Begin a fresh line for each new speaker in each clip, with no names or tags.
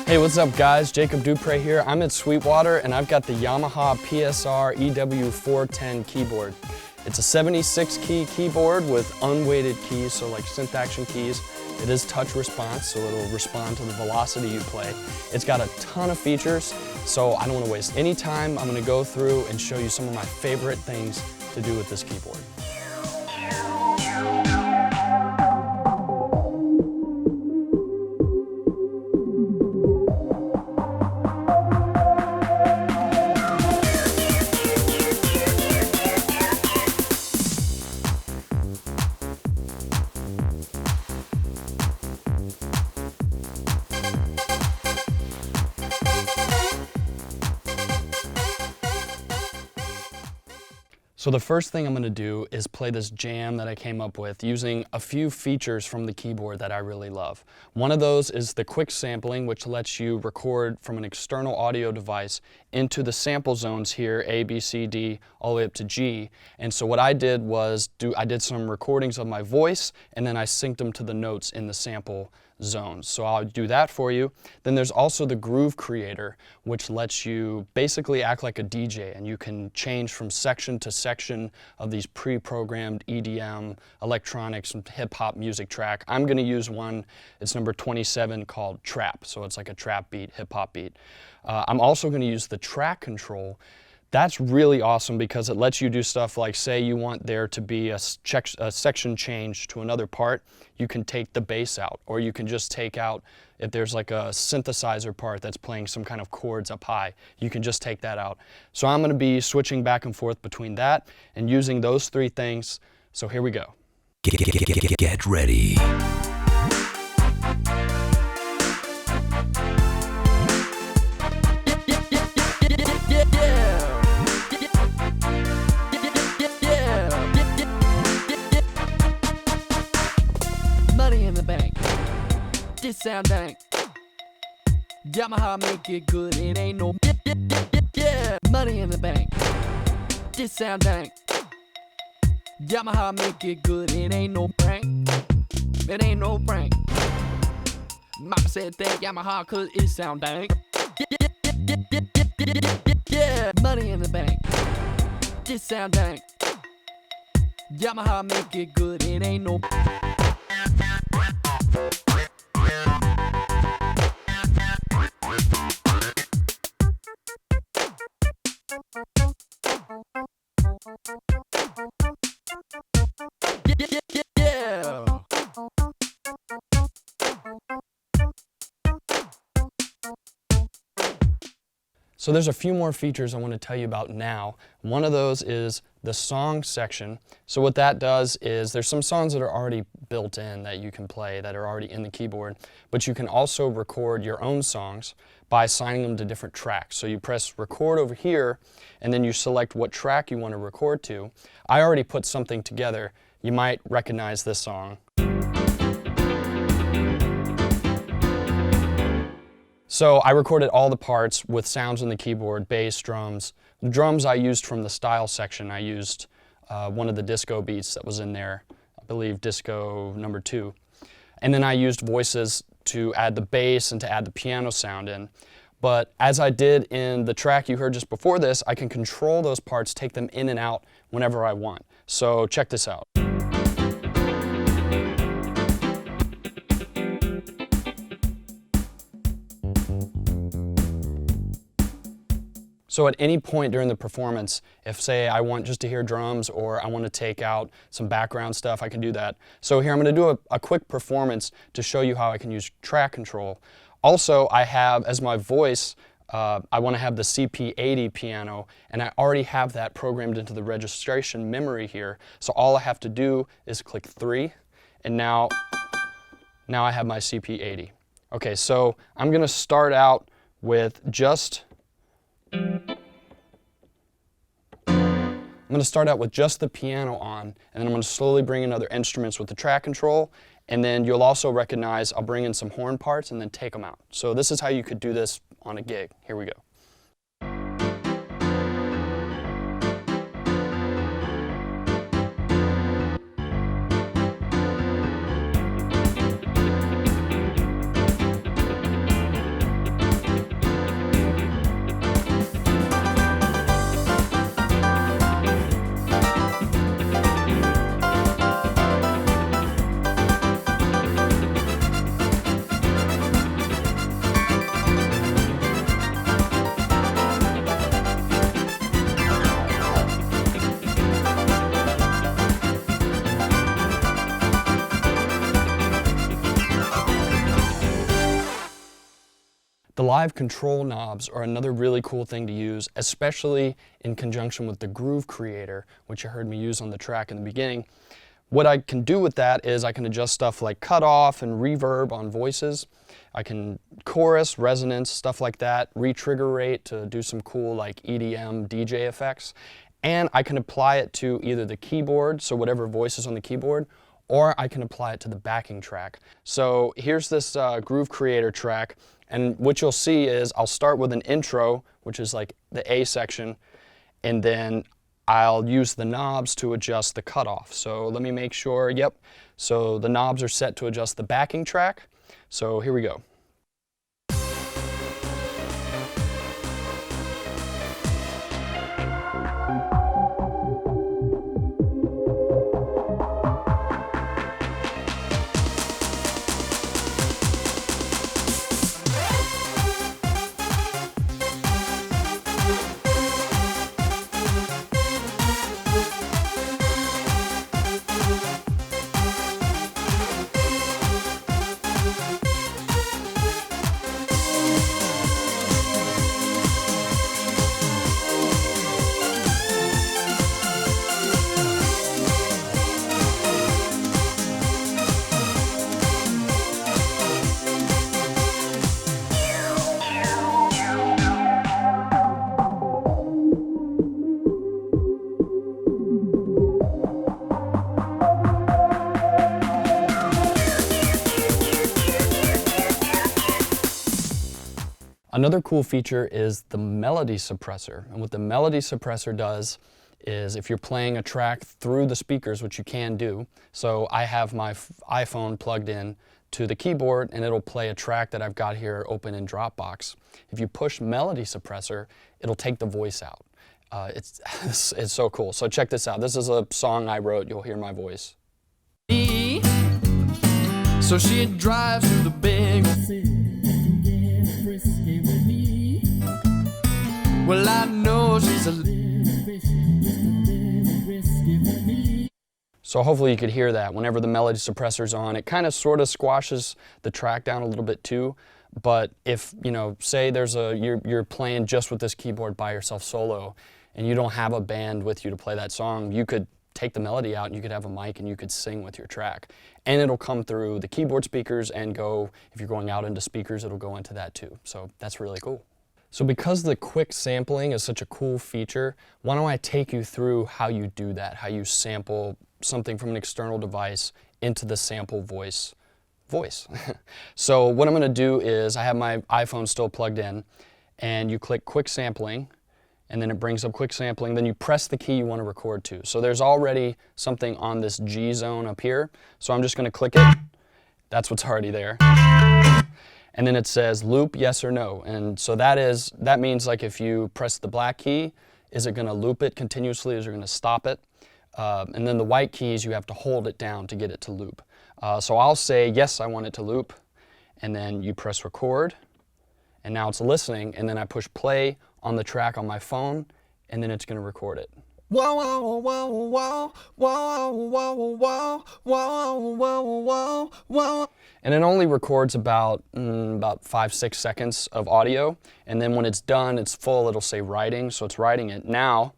Hey, what's up guys? Jacob Dupre here. I'm at Sweetwater and I've got the Yamaha PSR-EW410 keyboard. It's a 76 key keyboard with unweighted keys, so like synth action keys. It is touch response, so it'll respond to the velocity you play. It's got a ton of features, so I don't want to waste any time. I'm going to go through and show you some of my favorite things to do with this keyboard. So the first thing I'm going to do is play this jam that I came up with using a few features from the keyboard that I really love. One of those is the quick sampling, which lets you record from an external audio device into the sample zones here, A, B, C, D, all the way up to G. And so what I did was I did some recordings of my voice and then I synced them to the notes in the sample zones. So I'll do that for you. Then there's also the Groove Creator, which lets you basically act like a DJ, and you can change from section to section of these pre-programmed EDM, electronics, and hip-hop music track. I'm going to use one, it's number 27, called Trap. So it's like a trap beat, hip-hop beat. I'm also going to use the track control. That's really awesome because it lets you do stuff like, say you want there to be a section change to another part, you can take the bass out, or you can just take out, if there's like a synthesizer part that's playing some kind of chords up high, you can just take that out. So I'm going to be switching back and forth between that and using those three things. So here we go.
Get ready.
Money in the bank, this sound dank. Yamaha make it good, it ain't no yeah. Money in the bank, this sound dank. Yamaha make it good, it ain't no prank. It ain't no prank. Mama said that Yamaha cause it sound dank. Yeah, money in the bank, this sound dank. Yamaha make it good, it ain't no. Yeah.
So there's a few more features I want to tell you about now. One of those is the song section. So what that does is there's some songs that are already built in that you can play that are already in the keyboard, but you can also record your own songs by assigning them to different tracks. So you press record over here and then you select what track you want to record to. I already put something together. You might recognize this song. So I recorded all the parts with sounds on the keyboard, bass, drums. The drums I used from the style section. I used one of the disco beats that was in there, I believe disco number 2. And then I used voices to add the bass and to add the piano sound in. But as I did in the track you heard just before this, I can control those parts, take them in and out whenever I want. So check this out. So at any point during the performance, if say I want just to hear drums or I want to take out some background stuff, I can do that. So here I'm going to do a quick performance to show you how I can use track control. Also, I have as my voice, I want to have the CP80 piano, and I already have that programmed into the registration memory here. So all I have to do is click 3, and now I have my CP80. Okay, so I'm going to start out with just the piano on, and then I'm going to slowly bring in other instruments with the track control, and then you'll also recognize I'll bring in some horn parts and then take them out. So this is how you could do this on a gig. Here we go. The live control knobs are another really cool thing to use, especially in conjunction with the groove creator, which you heard me use on the track in the beginning. What I can do with that is I can adjust stuff like cutoff and reverb on voices. I can chorus, resonance, stuff like that, re-trigger rate to do some cool like EDM, DJ effects. And I can apply it to either the keyboard, so whatever voice is on the keyboard, or I can apply it to the backing track. So here's this groove creator track, and what you'll see is I'll start with an intro, which is like the A section, and then I'll use the knobs to adjust the cutoff. So let me make sure, yep. So the knobs are set to adjust the backing track. So here we go. Another cool feature is the melody suppressor. And what the melody suppressor does is if you're playing a track through the speakers, which you can do, so I have my iPhone plugged in to the keyboard and it'll play a track that I've got here open in Dropbox. If you push melody suppressor, it'll take the voice out. It's so cool. So check this out. This is a song I wrote. You'll hear my voice.
So she drives to the big city. Well, I know she's a little risky.
So hopefully you could hear that whenever the melody suppressor's on. It kind of sort of squashes the track down a little bit too. But if, you know, say you're playing just with this keyboard by yourself solo and you don't have a band with you to play that song, you could take the melody out and you could have a mic and you could sing with your track. And it'll come through the keyboard speakers and go, if you're going out into speakers, it'll go into that too. So that's really cool. So because the quick sampling is such a cool feature, why don't I take you through how you do that, how you sample something from an external device into the sample voice. So what I'm going to do is I have my iPhone still plugged in, and you click quick sampling, and then it brings up quick sampling, then you press the key you want to record to. So there's already something on this G zone up here, so I'm just going to click it. That's what's already there. And then it says loop, yes or no. And so that means like if you press the black key, is it going to loop it continuously, or is it going to stop it? And then the white keys, you have to hold it down to get it to loop. So I'll say, yes, I want it to loop. And then you press record. And now it's listening. And then I push play on the track on my phone. And then it's going to record it.
Wow, wow, wow, wow, wow, wow, wow, wow, wow, wow.
And it only records about 5-6 seconds of audio. And then when it's done, it's full, it'll say writing. So it's writing it. Now,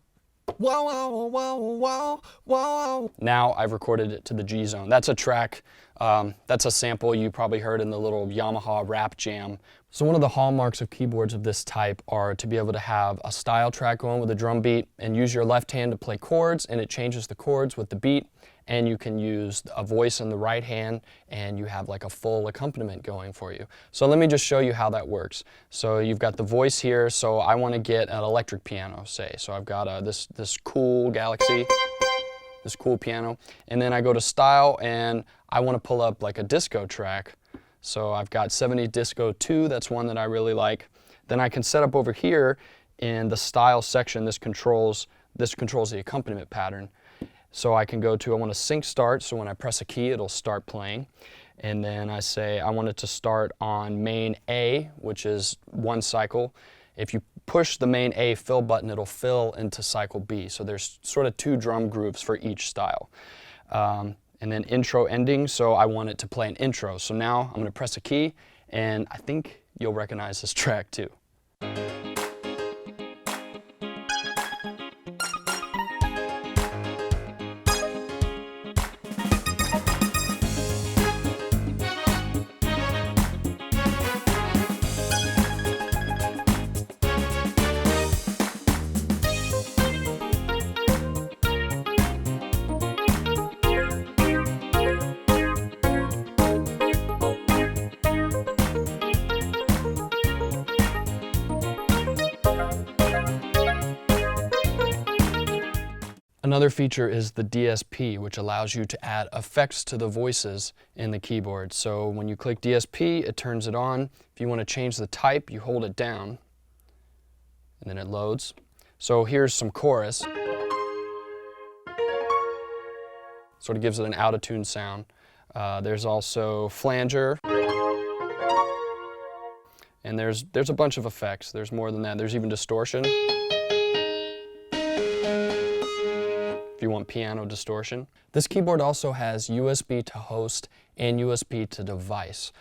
wow, wow, wow, wow, wow.
Now I've recorded it to the G zone. That's a track, that's a sample you probably heard in the little Yamaha rap jam. So one of the hallmarks of keyboards of this type are to be able to have a style track going with a drum beat and use your left hand to play chords, and it changes the chords with the beat. And you can use a voice in the right hand and you have like a full accompaniment going for you. So let me just show you how that works. So you've got the voice here, so I want to get an electric piano, say. So I've got this cool Galaxy, this cool piano, and then I go to style and I want to pull up like a disco track. So I've got 70 Disco 2, that's one that I really like. Then I can set up over here in the style section, this controls the accompaniment pattern. So I can go to, I want to sync start, so when I press a key, it'll start playing. And then I say I want it to start on main A, which is one cycle. If you push the main A fill button, it'll fill into cycle B. So there's sort of 2 drum groups for each style. And then intro ending, so I want it to play an intro. So now I'm going to press a key, and I think you'll recognize this track too. Another feature is the DSP, which allows you to add effects to the voices in the keyboard. So when you click DSP, it turns it on. If you want to change the type, you hold it down, and then it loads. So here's some chorus. Sort of gives it an out-of-tune sound. There's also flanger. And there's a bunch of effects. There's more than that. There's even distortion. If you want piano distortion. This keyboard also has USB to host and USB to device.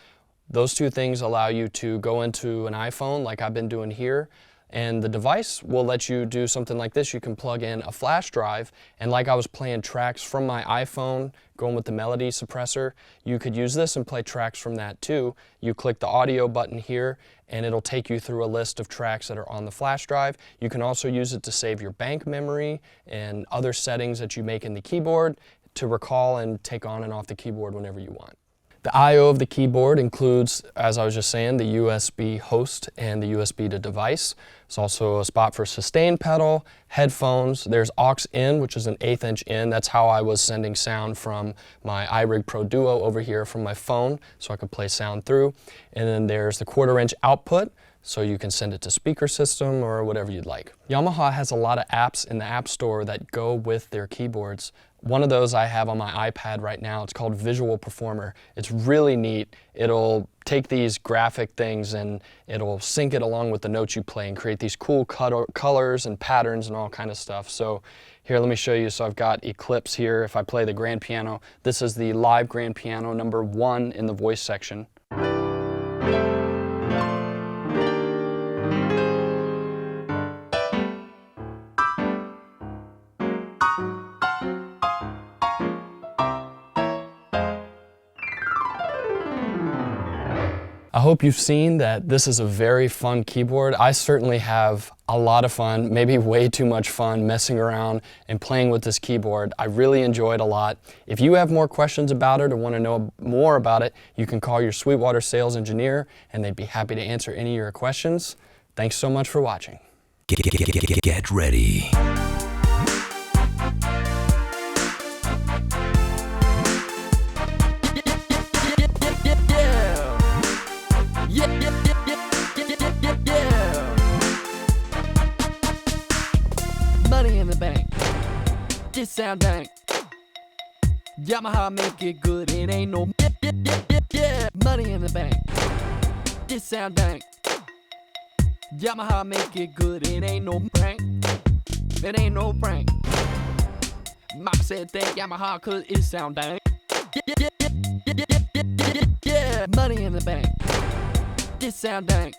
Those two things allow you to go into an iPhone like I've been doing here, and the device will let you do something like this. You can plug in a flash drive, and like I was playing tracks from my iPhone, going with the melody suppressor, you could use this and play tracks from that too. You click the audio button here, and it'll take you through a list of tracks that are on the flash drive. You can also use it to save your bank memory and other settings that you make in the keyboard to recall and take on and off the keyboard whenever you want. The I/O of the keyboard includes, as I was just saying, the USB host and the USB to device. There's also a spot for sustain pedal, headphones. There's aux in, which is an 1/8 inch in. That's how I was sending sound from my iRig Pro Duo over here from my phone, so I could play sound through. And then there's the 1/4 inch output, so you can send it to speaker system or whatever you'd like. Yamaha has a lot of apps in the App Store that go with their keyboards. One of those I have on my iPad right now. It's called Visual Performer. It's really neat. It'll take these graphic things and it'll sync it along with the notes you play and create these cool colors and patterns and all kind of stuff. So here, let me show you. So I've got Eclipse here. If I play the grand piano, this is the live grand piano number 1 in the voice section. I hope you've seen that this is a very fun keyboard. I certainly have a lot of fun, maybe way too much fun, messing around and playing with this keyboard. I really enjoy it a lot. If you have more questions about it or want to know more about it, you can call your Sweetwater sales engineer and they'd be happy to answer any of your questions. Thanks so much for watching.
Get ready.
Money in the bank, this sound dang. Yamaha make it good, it ain't no money in the bank, this sound dang. Yamaha make it good, it ain't no prank, it ain't no prank. Mama said thank Yamaha cause it sound dang. Money in the bank, this sound dang.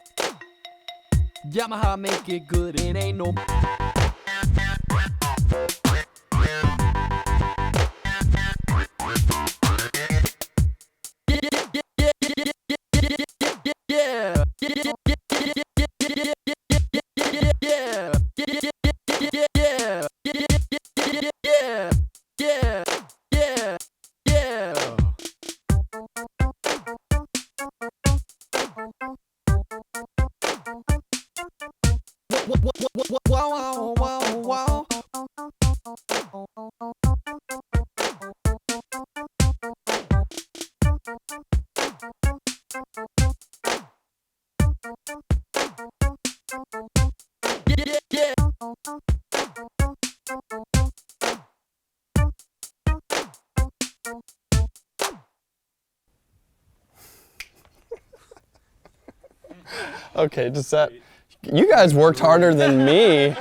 Yamaha make it good, it ain't no. Wow, wow, wow. Yeah.
Okay, does that... You guys worked harder than me.